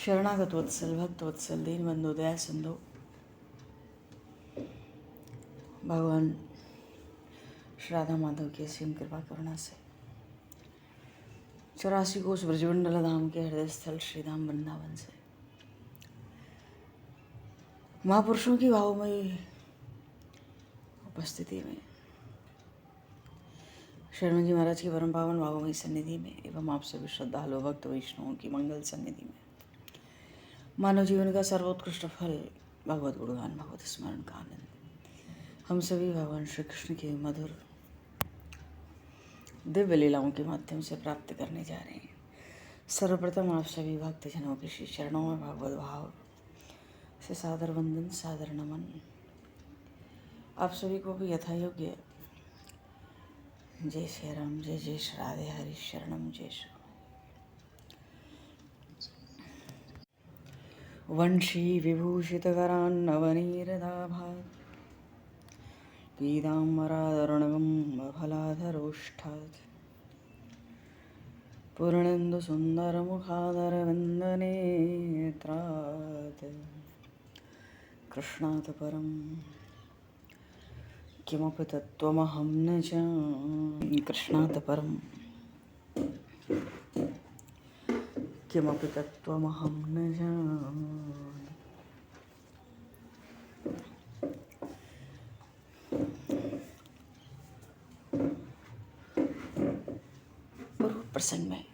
शरणागत वत्सल, भक्त वत्सल, दीन बंधु, दया सिंधु भगवान श्री राधा माधव की असीम कृपा करुणा से 84 कोस ब्रजमंडल धाम के हृदय स्थल श्री धाम वृंदावन से महापुरुषों की भावमयी उपस्थिति में शरण जी महाराज की परम पावन भावमयी सन्निधि में एवं आप सभी श्रद्धालु भक्त वैष्णवों की मंगल सन्निधि में मानव जीवन का सर्वोत्कृष्ट फल भगवत गुणगान, भगवत स्मरण का आनंद हम सभी भगवान श्री कृष्ण के मधुर दिव्य लीलाओं के माध्यम से प्राप्त करने जा रहे हैं। सर्वप्रथम आप सभी भक्तजनों के श्री चरणों में भगवत भाव से सादर वंदन, सादर नमन। आप सभी को भी यथा योग्य जय श्री राम, जय जय श्री राधे, हरि शरणम जय श्री वंशी विभूषितकरान् नवनीरदाभात् पीताम्बरादरुणगं फलाधरोष्ठात् पूर्णेन्दुसुन्दरमुखादरविन्दनेत्रात् कृष्णात् परं किमपि तत्त्वमहं न जाने। कृष्णात् परं किमपि तत्त्वमहं न जाने। पूर्व प्रसंग में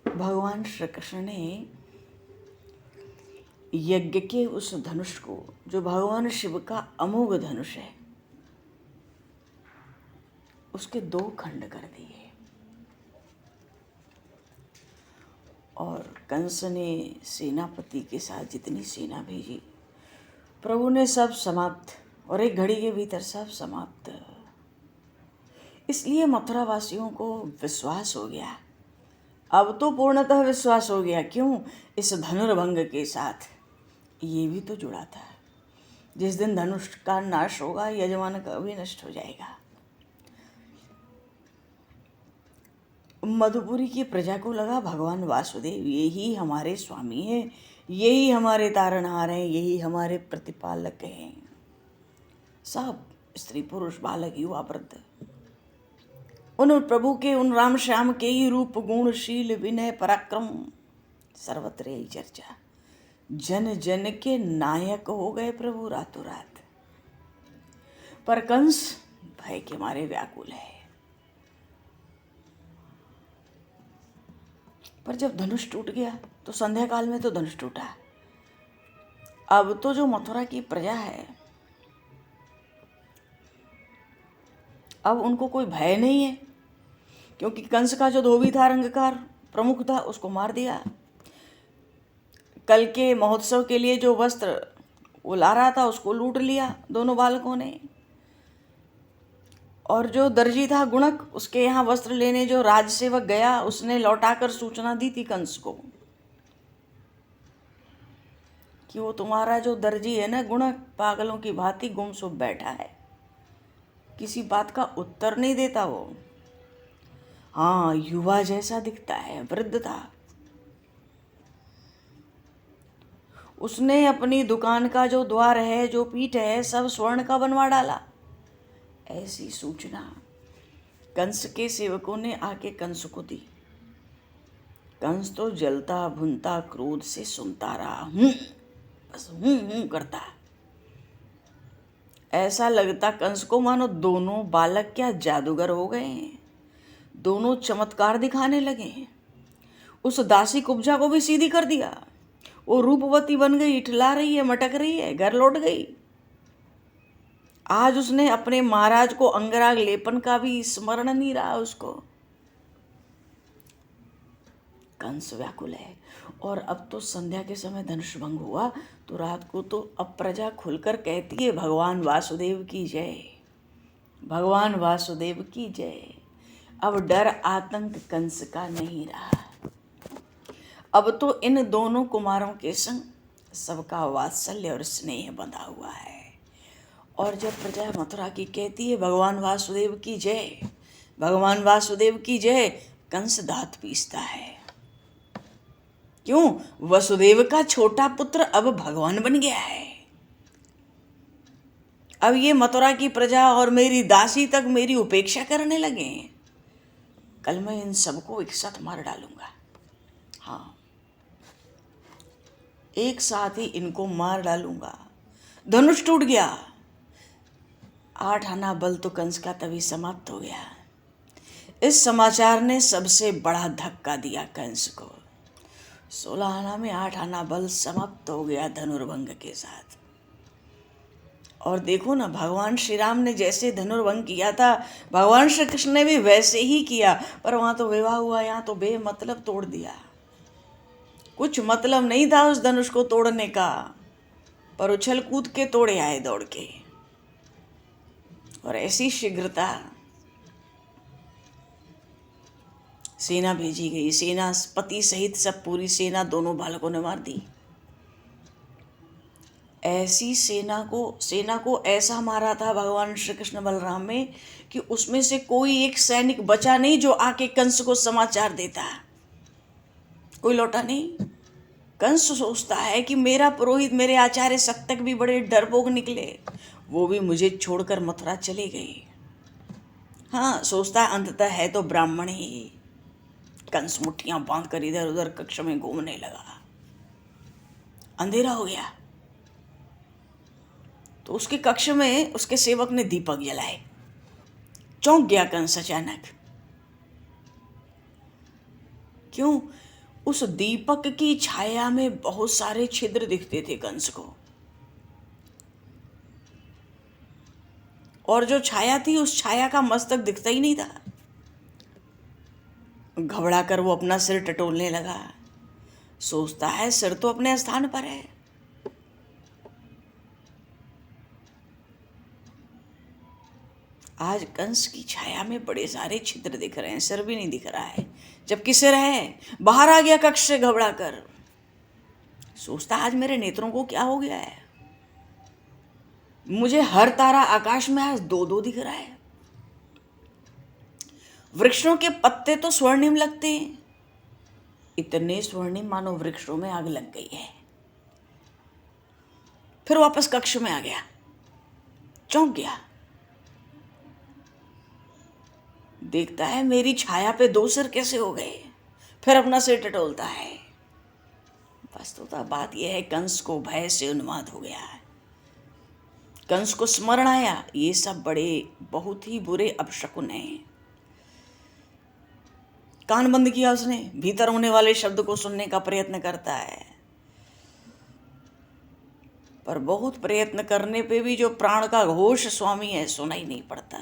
भगवान श्री कृष्ण ने यज्ञ के उस धनुष को, जो भगवान शिव का अमोघ धनुष है, उसके 2 खंड कर दिए और कंस ने सेनापति के साथ जितनी सेना भेजी, प्रभु ने सब समाप्त और एक घड़ी के भीतर सब समाप्त। इसलिए मथुरा वासियों को विश्वास हो गया, अब तो पूर्णतः विश्वास हो गया। क्यों? इस धनुर्भंग के साथ ये भी तो जुड़ा था, जिस दिन धनुष का नाश होगा यजमान का भी नष्ट हो जाएगा। मधुपुरी की प्रजा को लगा भगवान वासुदेव यही हमारे स्वामी हैं, यही हमारे तारणहार हैं, यही हमारे प्रतिपालक हैं। सब स्त्री पुरुष बालक युवा वृद्ध उन प्रभु के, उन राम श्याम के ही रूप गुणशील विनय पराक्रम सर्वत्र यही चर्चा। जन जन के नायक हो गए प्रभु रातों रात। पर कंस भय के मारे व्याकुल है। पर जब धनुष टूट गया तो संध्या काल में तो धनुष टूटा, अब तो जो मथुरा की प्रजा है, अब उनको कोई भय नहीं है, क्योंकि कंस का जो धोबी था, रंगकार प्रमुख था, उसको मार दिया। कल के महोत्सव के लिए जो वस्त्र वो ला रहा था उसको लूट लिया दोनों बालकों ने। और जो दर्जी था गुणक, उसके यहाँ वस्त्र लेने जो राजसेवक गया, उसने लौटाकर सूचना दी थी कंस को कि वो तुम्हारा जो दर्जी है ना गुणक, पागलों की भांति गुमसुम बैठा है, किसी बात का उत्तर नहीं देता। वो हाँ युवा जैसा दिखता है, वृद्ध था। उसने अपनी दुकान का जो द्वार है, जो पीठ है, सब स्वर्ण का बनवा डाला। ऐसी सूचना कंस के सेवकों ने आके कंस को दी। कंस तो जलता भुनता क्रोध से सुनता रहा, बस करता। ऐसा लगता कंस को मानो दोनों बालक क्या जादूगर हो गए हैं, दोनों चमत्कार दिखाने लगे हैं। उस दासी कुब्जा को भी सीधी कर दिया, वो रूपवती बन गई, इठला रही है, मटक रही है, घर लौट गई। आज उसने अपने महाराज को अंगराग लेपन का भी स्मरण नहीं रहा उसको। कंस व्याकुल है। और अब तो संध्या के समय धनुष भंग हुआ तो रात को तो अब प्रजा खुलकर कहती है भगवान वासुदेव की जय, भगवान वासुदेव की जय। अब डर आतंक कंस का नहीं रहा। अब तो इन दोनों कुमारों के संग सबका वात्सल्य और स्नेह बंधा हुआ है। और जब प्रजा मथुरा की कहती है भगवान वासुदेव की जय, भगवान वासुदेव की जय, कंस दांत पीसता है। क्यों? वसुदेव का छोटा पुत्र अब भगवान बन गया है। अब ये मथुरा की प्रजा और मेरी दासी तक मेरी उपेक्षा करने लगे हैं। कल मैं इन सबको एक साथ मार डालूंगा। हाँ, एक साथ ही इनको मार डालूंगा। धनुष टूट गया। 8 आना बल तो कंस का तभी समाप्त हो गया। इस समाचार ने सबसे बड़ा धक्का दिया कंस को। 16 आना में 8 आना बल समाप्त हो गया धनुर्भंग के साथ। और देखो ना, भगवान श्री राम ने जैसे धनुर्भंग किया था, भगवान श्री कृष्ण ने भी वैसे ही किया। पर वहां तो विवाह हुआ, यहाँ तो बेमतलब तोड़ दिया। कुछ मतलब नहीं था उस धनुष को तोड़ने का, पर उछल कूद के तोड़े आए दौड़ के। और ऐसी शीघ्रता। सेना भेजी गई, सेना पति सहित सब पूरी सेना दोनों बालकों ने मार दी। ऐसी सेना को ऐसा मारा था भगवान श्री कृष्ण बलराम में कि उसमें से कोई एक सैनिक बचा नहीं जो आके कंस को समाचार देता। कोई लौटा नहीं। कंस सोचता है कि मेरा पुरोहित, मेरे आचार्य सत्तक भी बड़े डरपोक निकले, वो भी मुझे छोड़कर मथुरा चले गए। हाँ, सोचता है अंततः है तो ब्राह्मण ही। कंस मुट्ठियां बांध कर इधर उधर कक्ष में घूमने लगा। अंधेरा हो गया तो उसके कक्ष में उसके सेवक ने दीपक जलाए। चौंक गया कंस अचानक। क्यों? उस दीपक की छाया में बहुत सारे छिद्र दिखते थे कंस को। और जो छाया थी, उस छाया का मस्तक दिखता ही नहीं था। घबरा कर वो अपना सिर टटोलने लगा। सोचता है सिर तो अपने स्थान पर है। आज कंस की छाया में बड़े सारे छिद्र दिख रहे हैं, सिर भी नहीं दिख रहा है, जबकि सिर है। बाहर आ गया कक्ष से घबरा कर। सोचता आज मेरे नेत्रों को क्या हो गया है, मुझे हर तारा आकाश में आज दो दो दिख रहा है। वृक्षों के पत्ते तो स्वर्णिम लगते हैं, इतने स्वर्णिम मानो वृक्षों में आग लग गई है। फिर वापस कक्ष में आ गया, चौंक गया। देखता है मेरी छाया पे दो सिर कैसे हो गए। फिर अपना सिर टटोलता है। वस्तुतः बात यह है, कंस को भय से उन्माद हो गया है। कंस को स्मरण आया ये सब बड़े बहुत ही बुरे अपशकुन हैं। कान बंद किया उसने, भीतर होने वाले शब्द को सुनने का प्रयत्न करता है, पर बहुत प्रयत्न करने पे भी जो प्राण का घोष स्वामी है सुनाई नहीं पड़ता।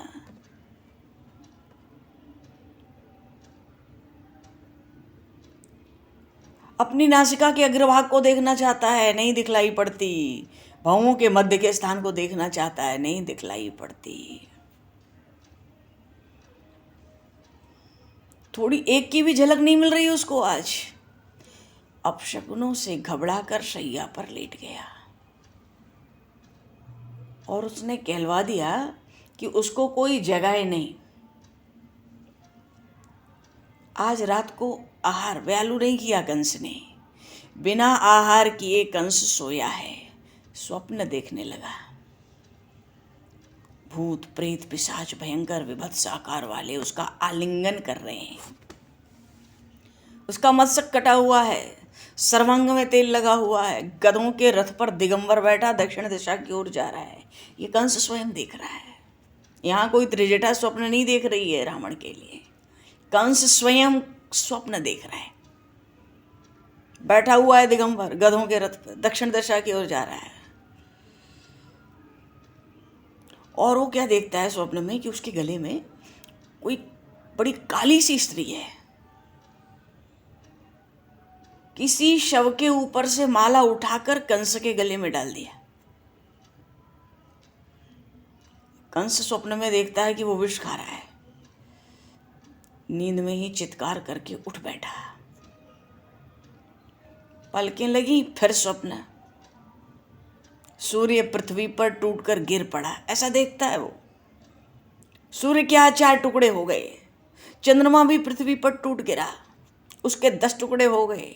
अपनी नासिका के अग्रभाग को देखना चाहता है, नहीं दिखलाई पड़ती। भौहों के मध्य के स्थान को देखना चाहता है, नहीं दिखलाई पड़ती। थोड़ी एक की भी झलक नहीं मिल रही उसको आज। अपशकुनों से घबराकर शैया पर लेट गया और उसने कहलवा दिया कि उसको कोई जगाए नहीं। आज रात को आहार व्यालू नहीं किया कंस ने। बिना आहार किए कंस सोया है। स्वप्न देखने लगा। भूत प्रेत पिशाच भयंकर विभत्स आकार वाले उसका आलिंगन कर रहे हैं। उसका मस्तक कटा हुआ है, सर्वांग में तेल लगा हुआ है, गधों के रथ पर दिगंबर बैठा दक्षिण दिशा की ओर जा रहा है। ये कंस स्वयं देख रहा है। यहाँ कोई त्रिजटा स्वप्न नहीं देख रही है रावण के लिए। कंस स्वयं स्वप्न देख रहा है। बैठा हुआ है दिगंबर गधों के रथ पर, दक्षिण दिशा की ओर जा रहा है। और वो क्या देखता है स्वप्न में कि उसके गले में कोई बड़ी काली सी स्त्री है। किसी शव के ऊपर से माला उठाकर कंस के गले में डाल दिया। कंस स्वप्न में देखता है कि वो विष खा रहा है। नींद में ही चित्कार करके उठ बैठा। पलकें लगी, फिर स्वप्न। सूर्य पृथ्वी पर टूटकर गिर पड़ा, ऐसा देखता है वो। सूर्य के 4 टुकड़े हो गए। चंद्रमा भी पृथ्वी पर टूट गिरा, उसके 10 टुकड़े हो गए।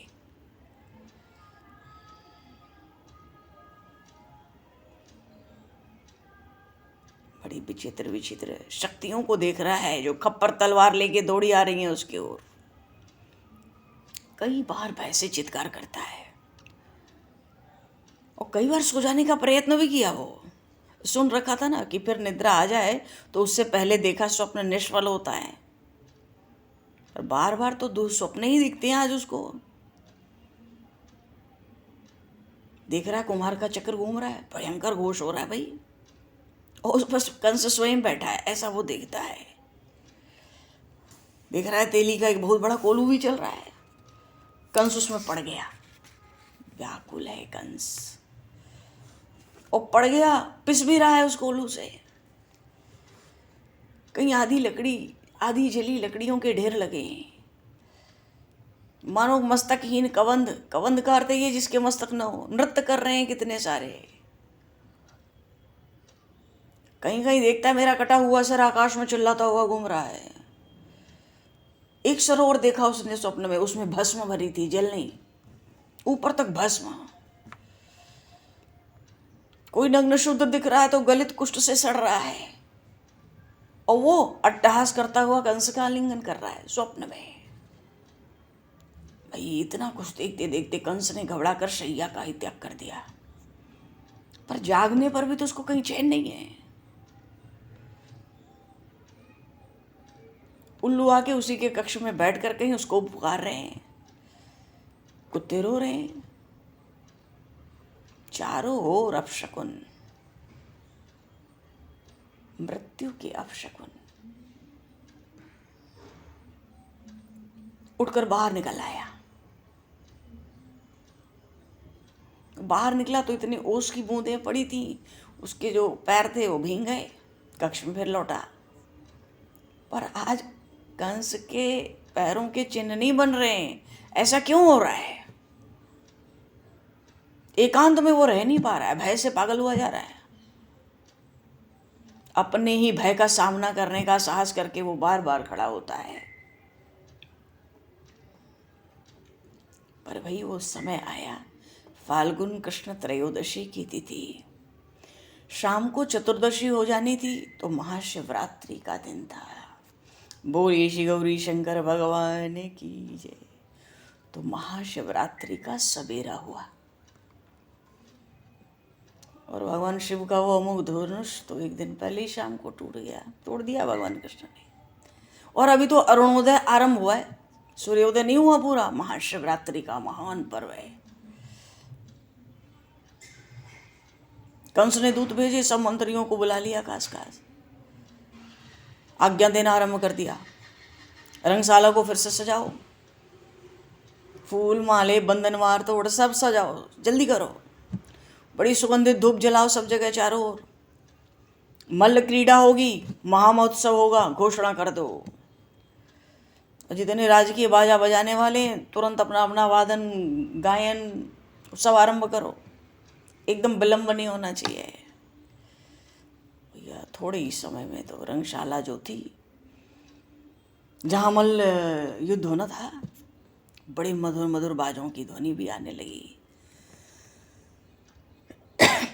बड़ी विचित्र विचित्र शक्तियों को देख रहा है जो खप्पर तलवार लेके दौड़ी आ रही हैं उसकी ओर। कई बार भय से चित्कार करता है और कई बार सो जाने का प्रयत्न भी किया। वो सुन रखा था ना कि फिर निद्रा आ जाए तो उससे पहले देखा स्वप्न निष्फल होता है, और बार बार तो दुःस्वप्न ही दिखते हैं आज उसको। देख रहा है कुम्हार का चक्र घूम रहा है, भयंकर घोष हो रहा है भाई, और उस पर कंस स्वयं बैठा है, ऐसा वो देखता है। देख रहा है तेली का एक बहुत बड़ा कोलू भी चल रहा है, कंस उसमें पड़ गया। व्याकुल है कंस, और पड़ गया, पिस भी रहा है उस कोलू से। कहीं आधी जली लकड़ियों के ढेर लगे हैं, मानो मस्तकहीन कवंद का अर्थ ये जिसके मस्तक न हो। नृत्य कर रहे हैं कितने सारे। कहीं कहीं देखता है मेरा कटा हुआ सर आकाश में चिल्लाता हुआ घूम रहा है। एक सरोवर देखा उसने स्वप्न में, उसमें भस्म भरी थी, जल नहीं, ऊपर तक भस्म। कोई नग्न शुद्ध दिख रहा है तो गलित कुष्ठ से सड़ रहा है, और वो अट्टहास करता हुआ कंस का आलिंगन कर रहा है स्वप्न में। भाई इतना कुछ देखते देखते कंस ने घबरा कर शैया का ही त्याग कर दिया, पर जागने पर भी तो उसको कहीं चैन नहीं है। उल्लू आके उसी के कक्ष में बैठ कर कहीं उसको पुकार रहे हैं, कुत्ते रो रहे हैं, चारों ओर अपशकुन, मृत्यु के अपशकुन। उठकर बाहर निकल आया। बाहर निकला तो इतनी ओस की बूंदें पड़ी थी, उसके जो पैर थे वो भीग गए। कक्ष में फिर लौटा, पर आज कंस के पैरों के चिन्ह नहीं बन रहे हैं। ऐसा क्यों हो रहा है? एकांत में वो रह नहीं पा रहा है, भय से पागल हुआ जा रहा है। अपने ही भय का सामना करने का साहस करके वो बार बार खड़ा होता है। पर भाई वो समय आया, फाल्गुन कृष्ण त्रयोदशी की तिथि, शाम को चतुर्दशी हो जानी थी, तो महाशिवरात्रि का दिन था। बोलिए श्री गौरी शंकर भगवान की जय। तो महाशिवरात्रि का सवेरा हुआ, और भगवान शिव का वो अमोघ धनुष तो एक दिन पहले ही शाम को तोड़ दिया भगवान कृष्ण ने। और अभी तो अरुणोदय आरंभ हुआ है, सूर्योदय नहीं हुआ पूरा। महाशिवरात्रि का महान पर्व है। कंस ने दूत भेजे, सब मंत्रियों को बुला लिया खास आज्ञा देना आरंभ कर दिया। रंगशाला को फिर से सजाओ, फूल माले बंधनवार तोड़ सब सजाओ, जल्दी करो। बड़ी सुगंधित धूप जलाओ सब जगह चारों ओर। मल्ल क्रीड़ा होगी, महामहोत्सव होगा, घोषणा कर दो। जितने राजकीय बाजा बजाने वाले तुरंत अपना अपना वादन गायन सब आरंभ करो, एकदम विलंब नहीं होना चाहिए। भैया थोड़े ही समय में तो रंगशाला जो थी, जहाँ मल्ल युद्ध होना था, बड़ी मधुर मधुर बाजों की ध्वनि भी आने लगी।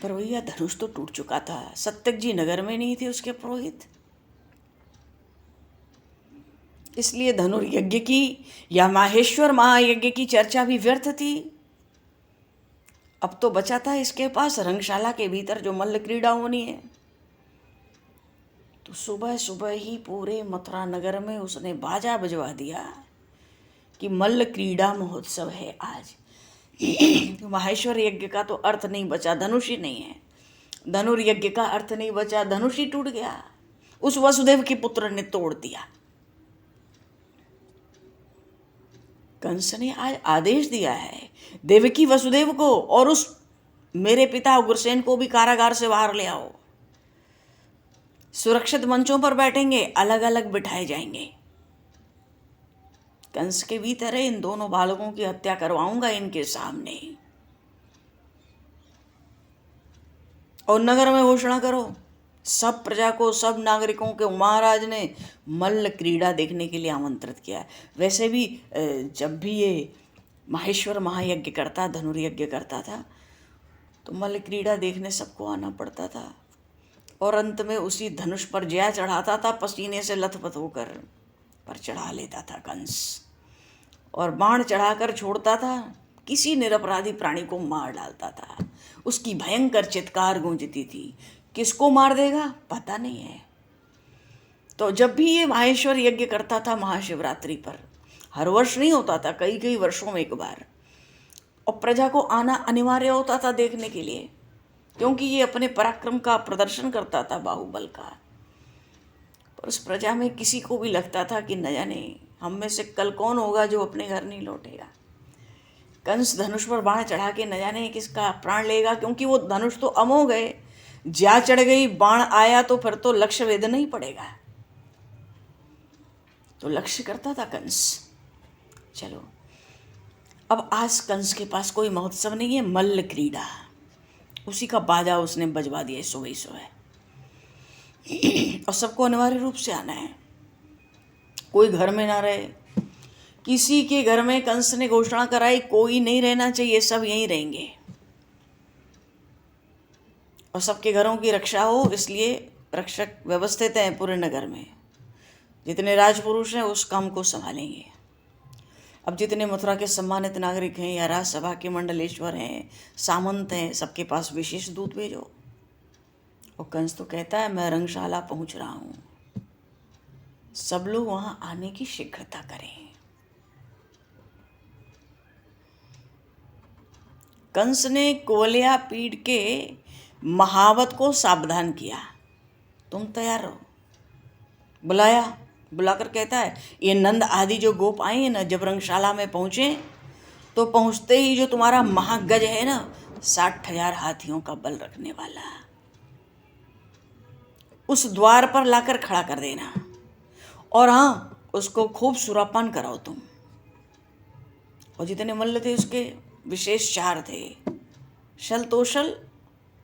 पर भैया धनुष तो टूट चुका था, सत्यजी नगर में नहीं थे उसके पुरोहित, इसलिए धनुर्यज्ञ की या माहेश्वर महायज्ञ की चर्चा भी व्यर्थ थी। अब तो बचा था इसके पास रंगशाला के भीतर जो मल्ल क्रीड़ा होनी है। तो सुबह सुबह ही पूरे मथुरा नगर में उसने बाजा बजवा दिया कि मल्ल क्रीड़ा महोत्सव है आज। माहेश्वर यज्ञ का तो अर्थ नहीं बचा, धनुष ही नहीं है। धनुर्यज्ञ का अर्थ नहीं बचा, धनुष ही टूट गया। उस वसुदेव के पुत्र ने तोड़ दिया। कंस ने आज आदेश दिया है देवकी वसुदेव को और उस मेरे पिता उग्रसेन को भी कारागार से बाहर ले आओ। सुरक्षित मंचों पर बैठेंगे, अलग अलग बिठाए जाएंगे। कंस के भीतर इन दोनों बालकों की हत्या करवाऊंगा इनके सामने, और नगर में घोषणा करो सब प्रजा को, सब नागरिकों के महाराज ने मल्ल क्रीड़ा देखने के लिए आमंत्रित किया है। वैसे भी जब भी ये माहेश्वर महायज्ञ करता, धनुर्यज्ञ करता था, तो मल्ल क्रीड़ा देखने सबको आना पड़ता था। और अंत में उसी धनुष पर जया चढ़ाता था, पसीने से लथपथ होकर, पर चढ़ा लेता था कंस। और बाण चढ़ाकर छोड़ता था, किसी निरपराधी प्राणी को मार डालता था। उसकी भयंकर चित्कार गूंजती थी। किसको मार देगा पता नहीं है। तो जब भी ये माहेश्वर यज्ञ करता था महाशिवरात्रि पर, हर वर्ष नहीं होता था, कई कई वर्षों में एक बार, और प्रजा को आना अनिवार्य होता था देखने के लिए, क्योंकि ये अपने पराक्रम का प्रदर्शन करता था, बाहुबल का। पर उस प्रजा में किसी को भी लगता था कि न जाने हम में से कल कौन होगा जो अपने घर नहीं लौटेगा। कंस धनुष पर बाण चढ़ा के न जाने किसका प्राण लेगा, क्योंकि वो धनुष तो अमोघ है, जा चढ़ गई, बाण आया तो फिर तो लक्ष्य वेदना ही पड़ेगा। तो लक्ष्य करता था कंस। चलो, अब आज कंस के पास कोई महोत्सव नहीं है, मल्ल क्रीड़ा, उसी का बाजा उसने बजवा दिया सुबह सुबह। और सबको अनिवार्य रूप से आना है, कोई घर में ना रहे। किसी के घर में कंस ने घोषणा कराई कोई नहीं रहना चाहिए, सब यहीं रहेंगे, और सबके घरों की रक्षा हो, इसलिए रक्षक व्यवस्थित हैं पूरे नगर में। जितने राजपुरुष हैं उस काम को संभालेंगे। अब जितने मथुरा के सम्मानित नागरिक हैं या राजसभा के मंडलेश्वर हैं, सामंत हैं, सबके पास विशेष दूत भेजो। और कंस तो कहता है मैं रंगशाला पहुंच रहा हूं, सब लोग वहां आने की शीघ्रता करें। कंस ने कोलिया पीड़ के महावत को सावधान किया, तुम तैयार रहो। बुलाया, बुलाकर कहता है ये नंद आदि जो गोप आए हैं ना, जब रंगशाला में पहुंचे तो पहुंचते ही जो तुम्हारा महागज है ना, 60,000 हाथियों का बल रखने वाला, उस द्वार पर लाकर खड़ा कर देना। और हाँ, उसको खूब सुरापान कराओ तुम। और जितने मल्ल थे उसके विशेष 4 थे, शलतोषल,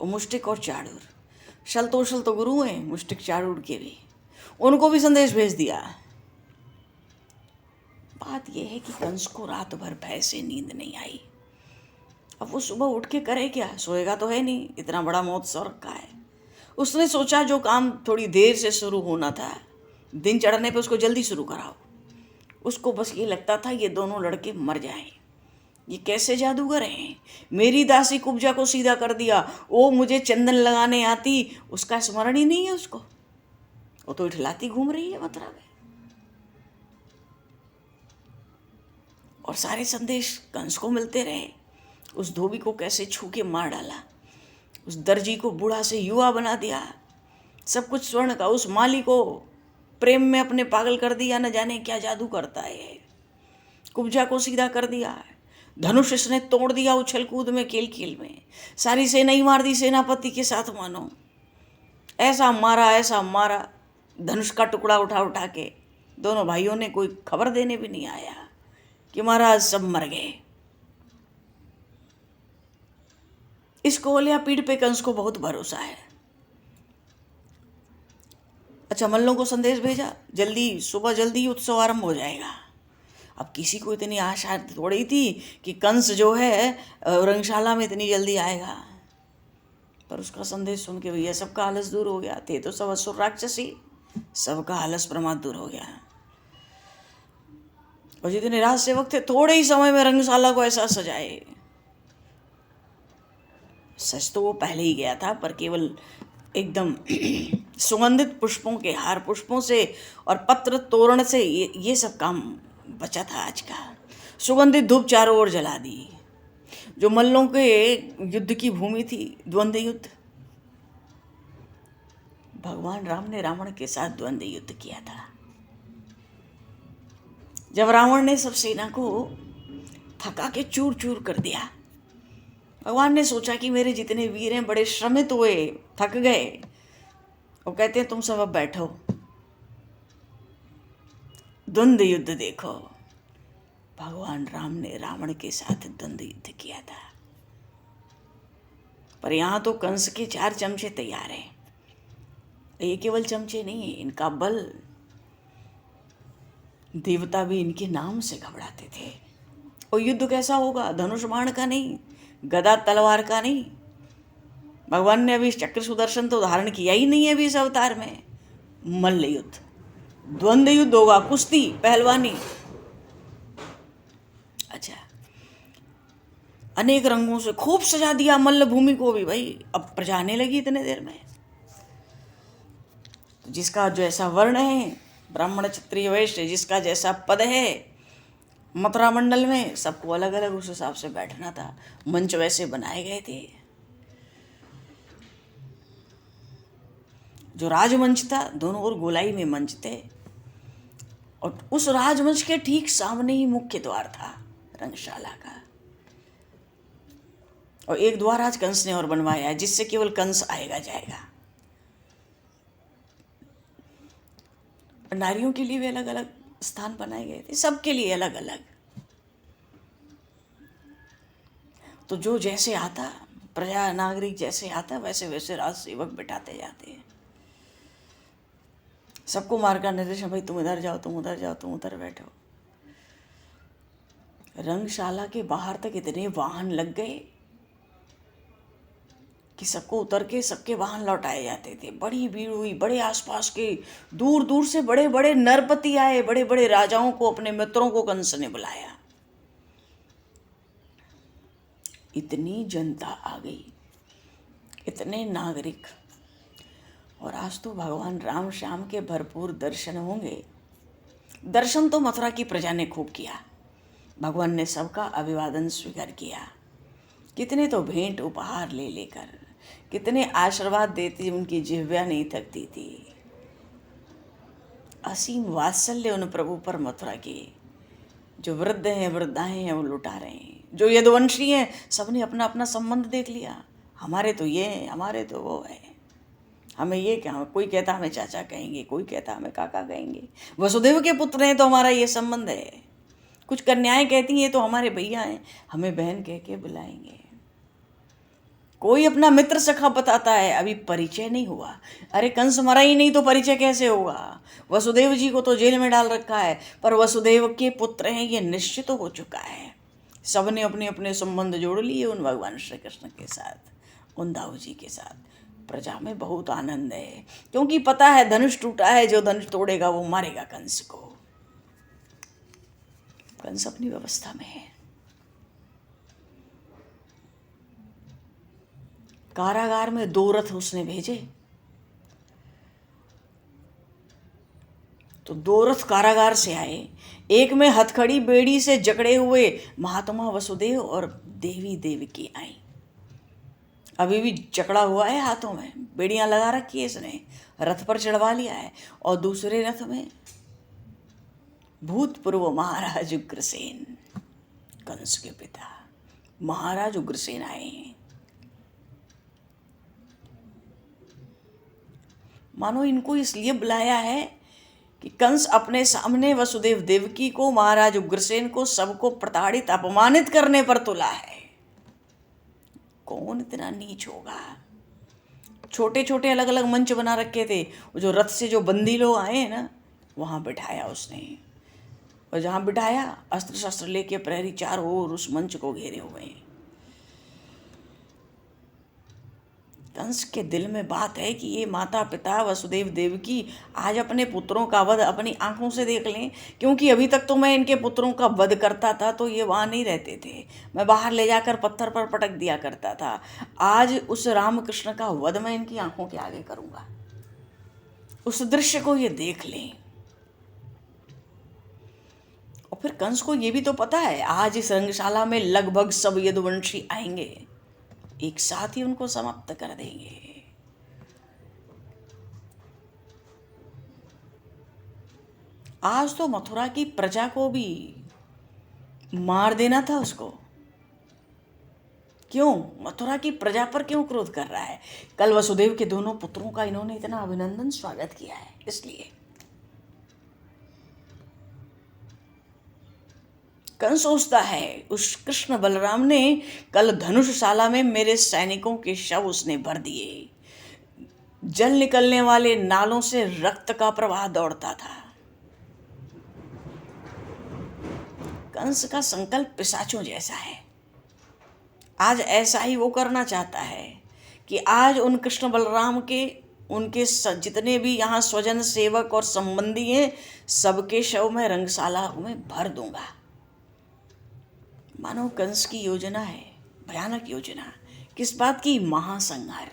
मुष्टिक और चाड़ूर। शलतोषल तो गुरु हैं, मुष्टिक चाड़ूर के भी, उनको भी संदेश भेज दिया। बात यह है कि कंस को रात भर भय से नींद नहीं आई। अब वो सुबह उठ के करे क्या, सोएगा तो है नहीं, इतना बड़ा महोत्सव रखा है। उसने सोचा जो काम थोड़ी देर से शुरू होना था, दिन चढ़ने पे उसको जल्दी शुरू कराओ। उसको बस ये लगता था ये दोनों लड़के मर जाएं। ये कैसे जादूगर हैं, मेरी दासी कुब्जा को सीधा कर दिया, वो मुझे चंदन लगाने आती, उसका स्मरण ही नहीं है उसको, वो तो इठलाती घूम रही है मथुरा में। और सारे संदेश कंस को मिलते रहे। उस धोबी को कैसे छू के मार डाला, उस दर्जी को बूढ़ा से युवा बना दिया, सब कुछ स्वर्ण का। उस माली को प्रेम में अपने पागल कर दिया, न जाने क्या जादू करता है। कुब्जा को सीधा कर दिया, धनुष इसने तोड़ दिया उछल कूद में, खेल खेल में। सारी सेना ही मार दी सेनापति के साथ, मानो ऐसा मारा, धनुष का टुकड़ा उठा उठा के। दोनों भाइयों ने कोई खबर देने भी नहीं आया कि महाराज सब मर गए। इस कोलिया पीड़ पे कंस को बहुत भरोसा है। अच्छा, मल्लों को संदेश भेजा, जल्दी सुबह जल्दी उत्सव आरंभ हो जाएगा। अब किसी को इतनी आशा थोड़ी थी कि कंस जो है रंगशाला में इतनी जल्दी आएगा। पर उसका संदेश सुन के भैया सबका आलस दूर हो गया। थे तो सब असुर राक्षसी, सबका आलस प्रमाद दूर हो गया। और जितने राज सेवक थे थोड़े ही समय में रंगशाला को ऐसा सजाए। सच तो वो पहले ही गया था, पर केवल एकदम सुगंधित पुष्पों के हार, पुष्पों से और पत्र तोरण से ये सब काम बचा था आज का। सुगंधित धूप चारों ओर जला दी। जो मल्लों के युद्ध की भूमि थी, द्वंद्व युद्ध, भगवान राम ने रावण के साथ द्वंद्व युद्ध किया था। जब रावण ने सब सेना को थका के चूर चूर कर दिया, भगवान ने सोचा कि मेरे जितने वीर हैं बड़े श्रमित हुए, थक गए। वो कहते हैं तुम सब अब बैठो, द्वंद्व युद्ध देखो। भगवान राम ने रावण के साथ द्वंद्व युद्ध किया था। पर यहाँ तो कंस के 4 चमचे तैयार हैं। ये केवल चमचे नहीं है, इनका बल, देवता भी इनके नाम से घबराते थे। और युद्ध कैसा होगा, धनुष बाण का नहीं, गदा तलवार का नहीं, भगवान ने अभी चक्र सुदर्शन तो धारण किया ही नहीं है अभी इस अवतार में। मल्ल युद्ध, द्वंद्व युद्ध होगा, कुश्ती, पहलवानी। अच्छा, अनेक रंगों से खूब सजा दिया मल्ल भूमि को भी भाई। अब प्रजा आने लगी इतने देर में। तो जिसका जैसा वर्ण है, ब्राह्मण क्षत्रिय वैश्य, जिसका जैसा पद है मथुरा मंडल में, सबको अलग अलग उस हिसाब से बैठना था। मंच वैसे बनाए गए थे। जो राजमंच था, दोनों ओर गोलाई में मंच थे, और उस राजमंच के ठीक सामने ही मुख्य द्वार था रंगशाला का। और एक द्वार आज कंस ने और बनवाया है, जिससे केवल कंस आएगा जाएगा। नारियों के लिए भी अलग अलग स्थान बनाए गए थे, सबके लिए अलग अलग। तो जो जैसे आता, प्रजा नागरिक जैसे आता, वैसे वैसे राज सेवक बिठाते जाते हैं। सबको मार्ग का निर्देशन, भाई तुम इधर जाओ, तुम उधर जाओ, तुम उधर बैठो। रंगशाला के बाहर तक इतने वाहन लग गए कि सबको उतर के सबके वाहन लौटाए जाते थे। बड़ी भीड़ हुई, बड़े आसपास के दूर दूर से बड़े बड़े नरपति आए, बड़े बड़े राजाओं को, अपने मित्रों को कंस ने बुलाया। इतनी जनता आ गई, इतने नागरिक। और आज तो भगवान राम श्याम के भरपूर दर्शन होंगे। दर्शन तो मथुरा की प्रजा ने खूब किया। भगवान ने सबका अभिवादन स्वीकार किया। कितने तो भेंट उपहार ले लेकर, कितने आशीर्वाद देती, उनकी जिह्वा नहीं थकती थी। असीम वात्सल्य उन प्रभु पर मथुरा के। जो वृद्ध हैं, वृद्धाएं हैं, वो लुटा रहे हैं। जो यदुवंशी हैं, सबने अपना अपना संबंध देख लिया। हमारे तो ये हैं, हमारे तो वो है, हमें ये क्या। कोई कहता हमें चाचा कहेंगे, कोई कहता हमें काका कहेंगे। वसुदेव के पुत्र हैं तो हमारा ये संबंध है। कुछ कन्याएं कहती हैं तो हमारे भैया हैं, हमें बहन कह के बुलाएंगे। कोई अपना मित्र सखा बताता है, अभी परिचय नहीं हुआ। अरे कंस मरा ही नहीं तो परिचय कैसे होगा। वसुदेव जी को तो जेल में डाल रखा है, पर वसुदेव के पुत्र हैं ये निश्चित हो चुका है। सबने अपने अपने संबंध जोड़ लिए उन भगवान श्री कृष्ण के साथ, उन दाऊ जी के साथ। प्रजा में बहुत आनंद है, क्योंकि पता है धनुष टूटा है, जो धनुष तोड़ेगा वो मारेगा कंस को। कंस अपनी व्यवस्था में है। कारागार में 2 रथ उसने भेजे, तो 2 रथ कारागार से आए। एक में हथकड़ी बेड़ी से जकड़े हुए महात्मा वसुदेव और देवी देवकी आई। अभी भी जकड़ा हुआ है, हाथों में बेड़ियां लगा रखी है इसने, रथ पर चढ़वा लिया है। और दूसरे रथ में भूतपूर्व महाराज उग्रसेन, कंस के पिता महाराज उग्रसेन आए हैं। मानो इनको इसलिए बुलाया है कि कंस अपने सामने वसुदेव देवकी को, महाराज उग्रसेन को, सबको प्रताड़ित अपमानित करने पर तुला है। कौन इतना नीच होगा। छोटे छोटे अलग अलग मंच बना रखे थे। जो रथ से जो बंदी लोग आए हैं ना, वहां बिठाया उसने। और जहां बिठाया, अस्त्र शस्त्र लेके प्रहरी चारों ओर उस मंच को घेरे हुए हैं। कंस के दिल में बात है कि ये माता पिता वसुदेव देवकी आज अपने पुत्रों का वध अपनी आंखों से देख लें, क्योंकि अभी तक तो मैं इनके पुत्रों का वध करता था तो ये वहाँ नहीं रहते थे, मैं बाहर ले जाकर पत्थर पर पटक दिया करता था। आज उस रामकृष्ण का वध मैं इनकी आंखों के आगे करूँगा। उस दृश्य को ये देख लें। और फिर कंस को ये भी तो पता है आज इस रंगशाला में लगभग सब यदुवंशी आएंगे, एक साथ ही उनको समाप्त कर देंगे। आज तो मथुरा की प्रजा को भी मार देना था उसको। क्यों मथुरा की प्रजा पर क्यों क्रोध कर रहा है। कल वसुदेव के दोनों पुत्रों का इन्होंने इतना अभिनंदन स्वागत किया है, इसलिए कंस सोचता है उस कृष्ण बलराम ने कल धनुषशाला में मेरे सैनिकों के शव उसने भर दिए। जल निकलने वाले नालों से रक्त का प्रवाह दौड़ता था। कंस का संकल्प पिशाचों जैसा है। आज ऐसा ही वो करना चाहता है कि आज उन कृष्ण बलराम के उनके जितने भी यहाँ स्वजन सेवक और संबंधी हैं, सबके शव में रंगशाला में भर दूंगा। मानो कंस की योजना है, भयानक योजना। किस बात की? महासंहार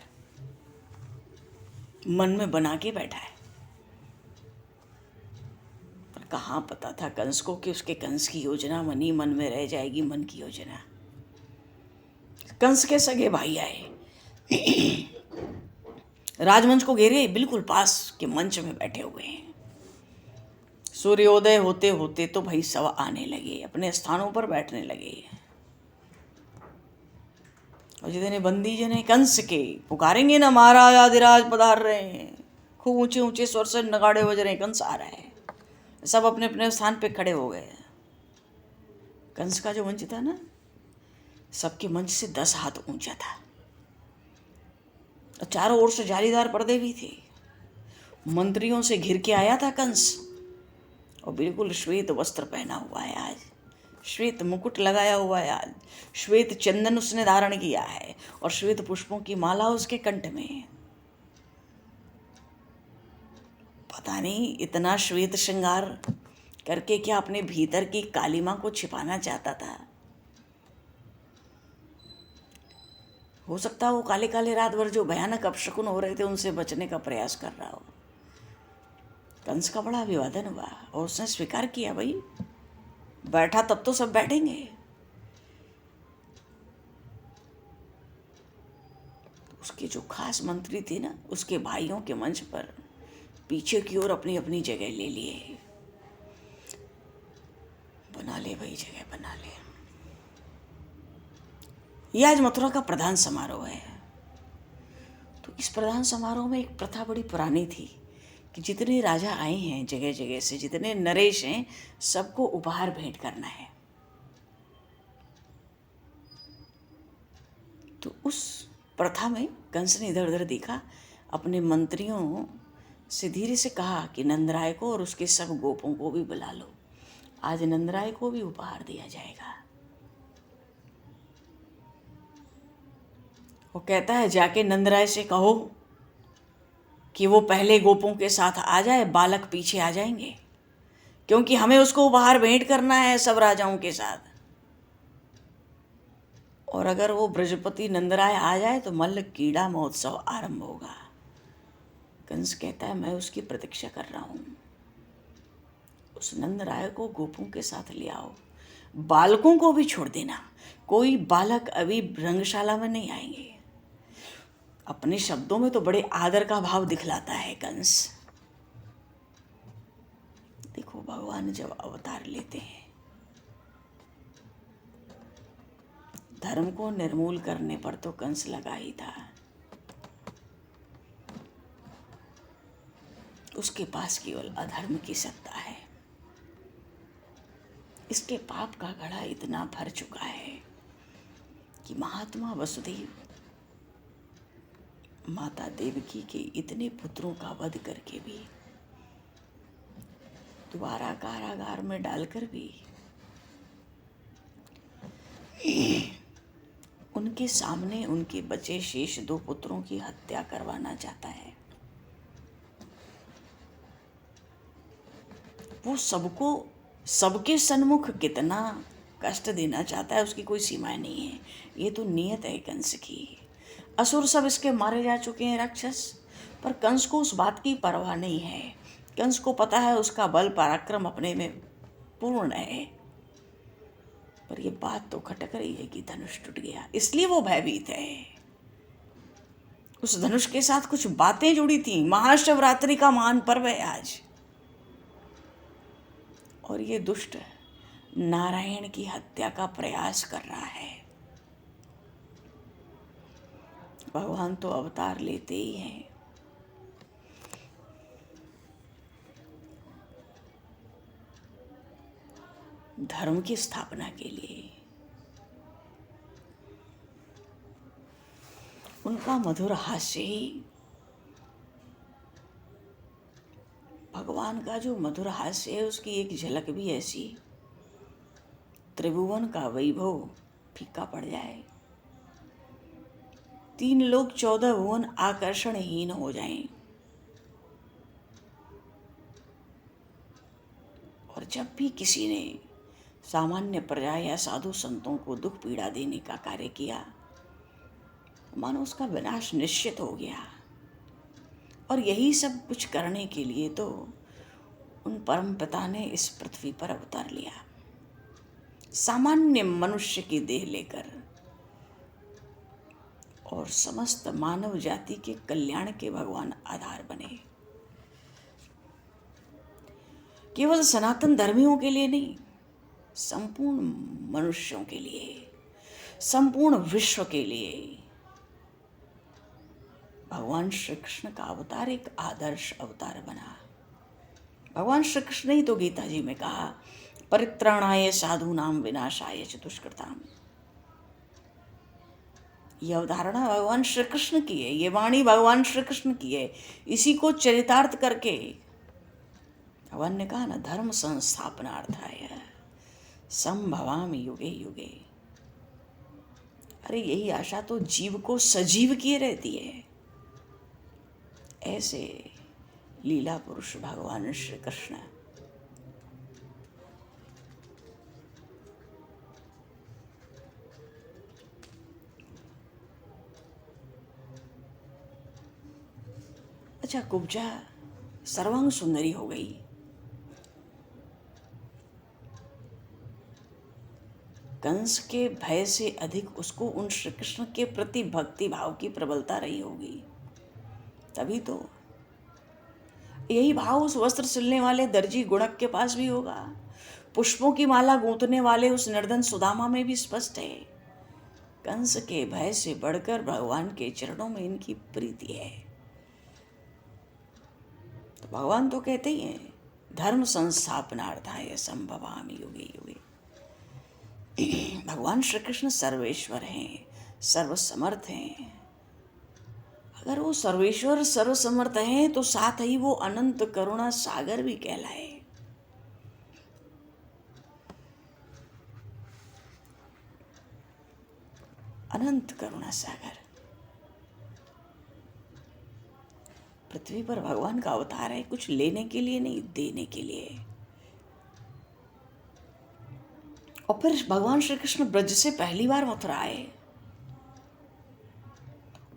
मन में बना के बैठा है। पर कहाँ पता था कंस को कि उसके कंस की योजना मन में रह जाएगी। मन की योजना। कंस के सगे भाई आए, राजमंच को घेरे, बिल्कुल पास के मंच में बैठे हुए हैं। सूर्योदय होते होते तो भाई सब आने लगे, अपने स्थानों पर बैठने लगे। और जितने बंदी जन कंस के पुकारेंगे ना, महाराज आदिराज पधार रहे हैं, खूब ऊंचे ऊंचे स्वर से नगाड़े बज रहे हैं, कंस आ रहा है। सब अपने अपने स्थान पे खड़े हो गए। कंस का जो मंच था ना, सबके मंच से 10 हाथ ऊंचा था और चारों ओर से जालीदार पर्दे भी थे। मंत्रियों से घिर के आया था कंस, और बिल्कुल श्वेत वस्त्र पहना हुआ है आज, श्वेत मुकुट लगाया हुआ है आज, श्वेत चंदन उसने धारण किया है और श्वेत पुष्पों की माला उसके कंठ में। पता नहीं इतना श्वेत श्रृंगार करके क्या अपने भीतर की कालिमा को छिपाना चाहता था। हो सकता है वो काले काले रात भर जो भयानक अपशकुन हो रहे थे उनसे बचने का प्रयास कर रहा हो। कंस का बड़ा अभिवादन हुआ और उसने स्वीकार किया, भाई बैठा तब तो सब बैठेंगे। उसके जो खास मंत्री थे ना, उसके भाइयों के मंच पर पीछे की ओर अपनी अपनी जगह ले लिए। बना ले भाई, जगह बना ले। यह आज मथुरा का प्रधान समारोह है। तो इस प्रधान समारोह में एक प्रथा बड़ी पुरानी थी कि जितने राजा आए हैं जगह जगह से, जितने नरेश हैं, सबको उपहार भेंट करना है। तो उस प्रथा में कंस ने इधर उधर देखा, अपने मंत्रियों से धीरे से कहा कि नंदराय को और उसके सब गोपों को भी बुला लो, आज नंदराय को भी उपहार दिया जाएगा। वो कहता है जाके नंदराय से कहो कि वो पहले गोपों के साथ आ जाए, बालक पीछे आ जाएंगे, क्योंकि हमें उसको उपहार भेंट करना है सब राजाओं के साथ। और अगर वो ब्रजपति नंदराय आ जाए तो मल्ल कीड़ा महोत्सव आरंभ होगा। कंस कहता है मैं उसकी प्रतीक्षा कर रहा हूं। उस नंदराय को गोपों के साथ ले आओ, बालकों को भी छोड़ देना, कोई बालक अभी रंगशाला में नहीं आएंगे। अपने शब्दों में तो बड़े आदर का भाव दिखलाता है कंस। देखो भगवान जब अवतार लेते हैं, धर्म को निर्मूल करने पर तो कंस लगा ही था। उसके पास केवल अधर्म की सत्ता है। इसके पाप का घड़ा इतना भर चुका है कि महात्मा वसुदेव माता देवकी के इतने पुत्रों का वध करके भी, दोबारा कारागार में डालकर भी उनके सामने उनके बचे शेष 2 पुत्रों की हत्या करवाना चाहता है। वो सबको सबके सन्मुख कितना कष्ट देना चाहता है, उसकी कोई सीमाएं नहीं है। ये तो नियत है कंस की। असुर सब इसके मारे जा चुके हैं, राक्षस, पर कंस को उस बात की परवाह नहीं है। कंस को पता है उसका बल पराक्रम अपने में पूर्ण है, पर ये बात तो खटक रही है कि धनुष टूट गया, इसलिए वो भयभीत है। उस धनुष के साथ कुछ बातें जुड़ी थी। महाशिवरात्रि का महान पर्व है आज, और ये दुष्ट नारायण की हत्या का प्रयास कर रहा है। भगवान तो अवतार लेते ही हैं। धर्म की स्थापना के लिए। उनका मधुर हास्य ही, भगवान का जो मधुर हास्य है उसकी एक झलक भी ऐसी, त्रिभुवन का वैभव फीका पड़ जाए। तीन लोक 14 भुवन आकर्षणहीन हो जाएं। और जब भी किसी ने सामान्य प्रजा या साधु संतों को दुख पीड़ा देने का कार्य किया, मानो उसका विनाश निश्चित हो गया। और यही सब कुछ करने के लिए तो उन परम पिता ने इस पृथ्वी पर अवतार लिया, सामान्य मनुष्य की देह लेकर, और समस्त मानव जाति के कल्याण के भगवान आधार बने। केवल सनातन धर्मियों के लिए नहीं, संपूर्ण मनुष्यों के लिए, संपूर्ण विश्व के लिए भगवान श्री कृष्ण का अवतार एक आदर्श अवतार बना। भगवान श्री कृष्ण ने ही तो गीता जी में कहा, परित्राणाय साधूनाम विनाशाय च दुष्कृताम। यह अवधारणा भगवान श्री कृष्ण की है, ये वाणी भगवान श्री कृष्ण की है। इसी को चरितार्थ करके भगवान ने कहा ना, धर्म संस्थापनार्थाय संभवामि युगे युगे। अरे यही आशा तो जीव को सजीव किए रहती है। ऐसे लीला पुरुष भगवान श्री कृष्ण अच्छा, कुब्जा सर्वांग सुंदरी हो गई। कंस के भय से अधिक उसको उन श्री कृष्ण के प्रति भक्ति भाव की प्रबलता रही होगी। तभी तो यही भाव उस वस्त्र सिलने वाले दर्जी गुणक के पास भी होगा, पुष्पों की माला गूंथने वाले उस निर्धन सुदामा में भी स्पष्ट है। कंस के भय से बढ़कर भगवान के चरणों में इनकी प्रीति है। तो भगवान तो कहते ही हैं, धर्म संस्थापनार्थाय संभवामि युगे युगे। भगवान श्री कृष्ण सर्वेश्वर हैं, सर्वसमर्थ हैं। अगर वो सर्वेश्वर सर्वसमर्थ हैं तो साथ ही वो अनंत करुणा सागर भी कहलाए। अनंत करुणा सागर। पृथ्वी पर भगवान का अवतार है, कुछ लेने के लिए नहीं, देने के लिए। और फिर भगवान श्री कृष्ण ब्रज से पहली बार मथुरा आए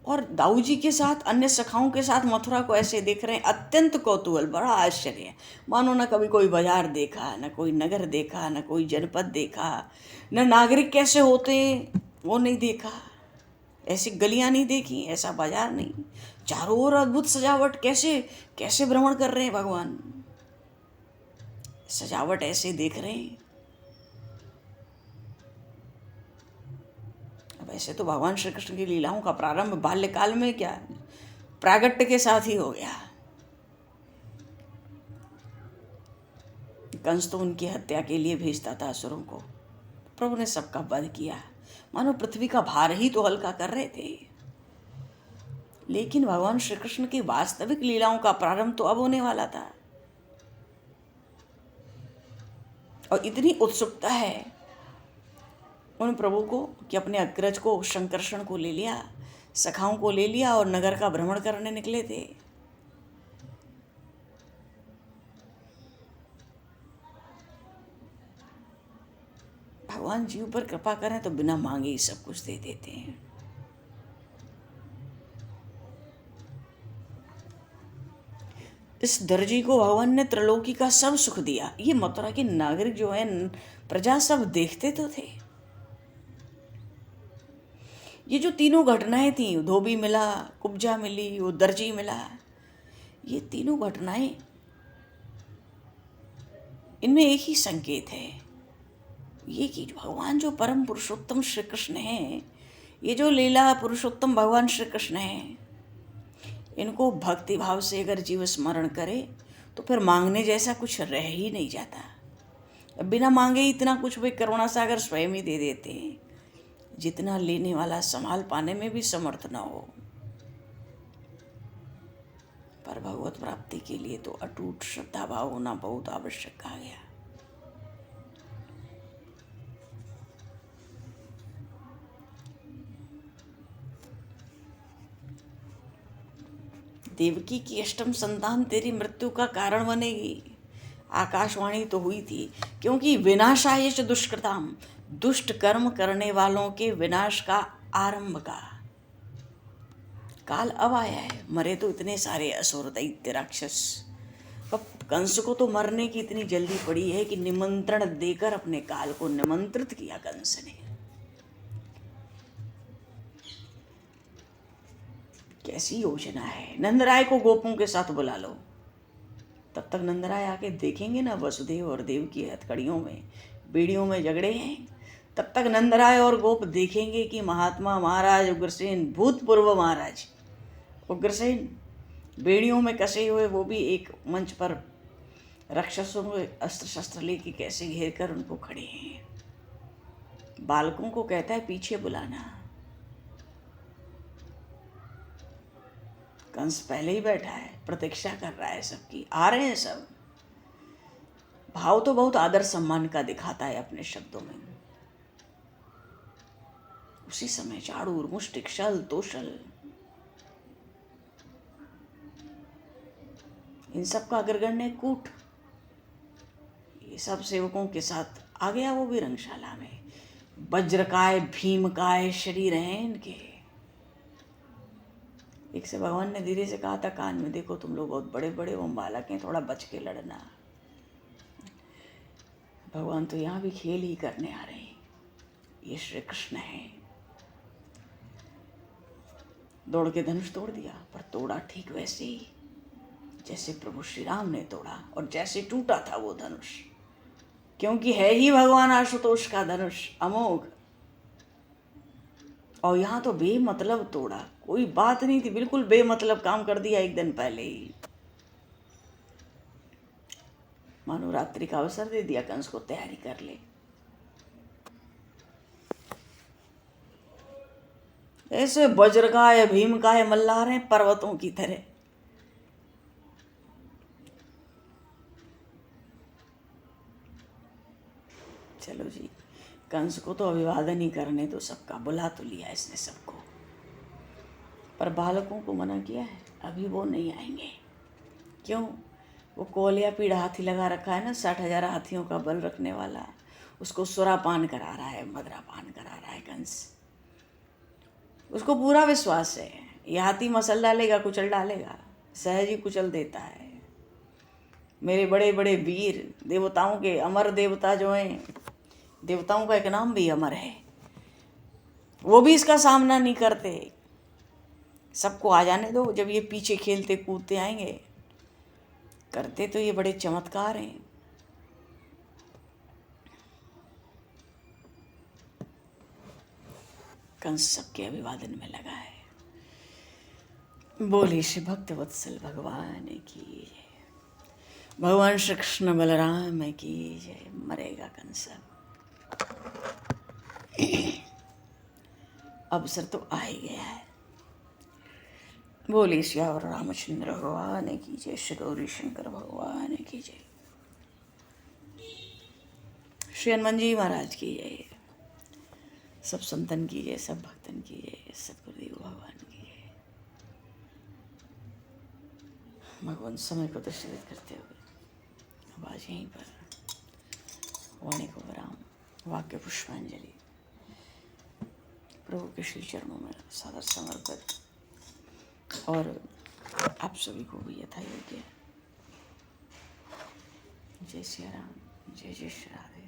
और दाऊ जी के साथ, अन्य सखाओं के साथ मथुरा को ऐसे देख रहे हैं। अत्यंत कौतूहल, बड़ा आश्चर्य, मानो न कभी कोई बाजार देखा, न कोई नगर देखा, न कोई जनपद देखा, न नागरिक कैसे होते वो नहीं देखा, ऐसी गलियां नहीं देखी, ऐसा बाजार नहीं, चारों ओर अद्भुत सजावट। कैसे कैसे भ्रमण कर रहे हैं भगवान, सजावट ऐसे देख रहे हैं। वैसे तो भगवान श्री कृष्ण की लीलाओं का प्रारंभ बाल्यकाल में क्या, प्रागट्य के साथ ही हो गया। कंस तो उनकी हत्या के लिए भेजता था असुरों को, प्रभु ने सबका वध किया, मानो पृथ्वी का भार ही तो हल्का कर रहे थे। लेकिन भगवान श्री कृष्ण की वास्तविक लीलाओं का प्रारंभ तो अब होने वाला था। और इतनी उत्सुकता है उन प्रभु को कि अपने अग्रज को, शंकरषण को ले लिया, सखाओं को ले लिया और नगर का भ्रमण करने निकले थे। भगवान जीव पर कृपा करें तो बिना मांगे ही सब कुछ दे देते हैं। इस दर्जी को भगवान ने त्रिलोकी का सब सुख दिया। ये मथुरा के नागरिक जो है, प्रजा, सब देखते तो थे। ये जो तीनों घटनाएं थी, धोबी मिला, कुब्जा मिली, वो दर्जी मिला, ये तीनों घटनाएं, इनमें एक ही संकेत है, ये कि भगवान जो परम पुरुषोत्तम श्री कृष्ण हैं, ये जो लीला पुरुषोत्तम भगवान श्री कृष्ण हैं, इनको भक्ति भाव से अगर जीव स्मरण करे तो फिर मांगने जैसा कुछ रह ही नहीं जाता। बिना मांगे ही इतना कुछ वे करुणा सागर स्वयं ही दे देते हैं, जितना लेने वाला संभाल पाने में भी समर्थ न हो। पर भगवत प्राप्ति के लिए तो अटूट श्रद्धा भाव होना बहुत आवश्यक कहा गया। देवकी की अष्टम संतान तेरी मृत्यु का कारण बनेगी। आकाशवाणी तो हुई थी, क्योंकि विनाशाय च दुष्कृताम, दुष्ट कर्म करने वालों के विनाश का आरंभ का काल अब आया है। मरे तो इतने सारे असुर दैत्य राक्षस, अब कंस को तो मरने की इतनी जल्दी पड़ी है कि निमंत्रण देकर अपने काल को निमंत्रित किया कंस ने। कैसी योजना है। नंदराय को गोपों के साथ बुला लो। तब तक नंदराय आके देखेंगे ना वसुदेव और देव की हथकड़ियों में, बेड़ियों में झगड़े हैं। तब तक नंदराय और गोप देखेंगे कि महात्मा महाराज उग्रसेन, भूतपूर्व महाराज उग्रसेन बेड़ियों में कसे हुए, वो भी एक मंच पर राक्षसों को अस्त्र शस्त्र लेके कैसे घेर कर उनको खड़े हैं। बालकों को कहता है पीछे बुलाना। कंस पहले ही बैठा है, प्रतीक्षा कर रहा है सबकी, आ रहे हैं सब। भाव तो बहुत आदर सम्मान का दिखाता है अपने शब्दों में। उसी समय चाड़ूर, मुष्टिक, शल, तोशल, इन सब का अग्रगण्य कूट ये सब सेवकों के साथ आ गया। वो भी रंगशाला में वज्रकाय भीमकाय शरीर हैं इनके। एक से भगवान ने धीरे से कहा था कान में, देखो तुम लोग बहुत बड़े बड़े हो, बालक हैं, थोड़ा बच के लड़ना। भगवान तो यहाँ भी खेल ही करने आ रहे हैं। ये श्री कृष्ण है। दौड़ के धनुष तोड़ दिया, पर तोड़ा ठीक वैसे ही जैसे प्रभु श्री राम ने तोड़ा और जैसे टूटा था वो धनुष, क्योंकि है ही भगवान आशुतोष का धनुष अमोघ। और यहाँ तो बेमतलब तोड़ा, कोई बात नहीं थी, बिल्कुल बेमतलब काम कर दिया एक दिन पहले ही। मानो रात्रि का अवसर दे दिया कंस को, तैयारी कर ले। ऐसे वज्रकाय भीमकाय मल्लार हैं पर्वतों की तरह। चलो जी, कंस को तो अभिवादन ही करने तो सबका, बुला तो लिया इसने सबको, पर बालकों को मना किया है, अभी वो नहीं आएंगे। क्यों? वो कोलिया पीड़ हाथी लगा रखा है ना, 60,000 हाथियों का बल रखने वाला, उसको सुरापान करा रहा है, मदरापान करा रहा है कंस। उसको पूरा विश्वास है ये हाथी मसल डालेगा, कुचल डालेगा, सहज ही कुचल देता है। मेरे बड़े बड़े वीर देवताओं के, अमर देवता जो हैं, देवताओं का एक नाम भी अमर है, वो भी इसका सामना नहीं करते। सबको आ जाने दो, जब ये पीछे खेलते कूदते आएंगे। करते तो ये बड़े चमत्कार हैं। कंस सबके अभिवादन में लगा है। बोले श्री भक्त वत्सल भगवान की जय। भगवान श्री कृष्ण बलराम की जय। मरेगा कंस। अवसर तो आ ही गया है। बोले श्यावर रामचंद्र भगवान की जय। श्री गौरी शंकर भगवान की जय। श्री हनुमान जी महाराज की जय। सब संतन की जय, सब भक्तन की जय, सतगुरुदेव भगवान की जय। भगवान समय को दर्शित करते हुए अब आज यहीं पर वाणी को विराम, वाक्य पुष्पांजलि प्रभु के श्री चरणों में सादर समर्पित, और आप सभी को भी यथा योग्य। जय श्री राम, जय जय श्री राधे।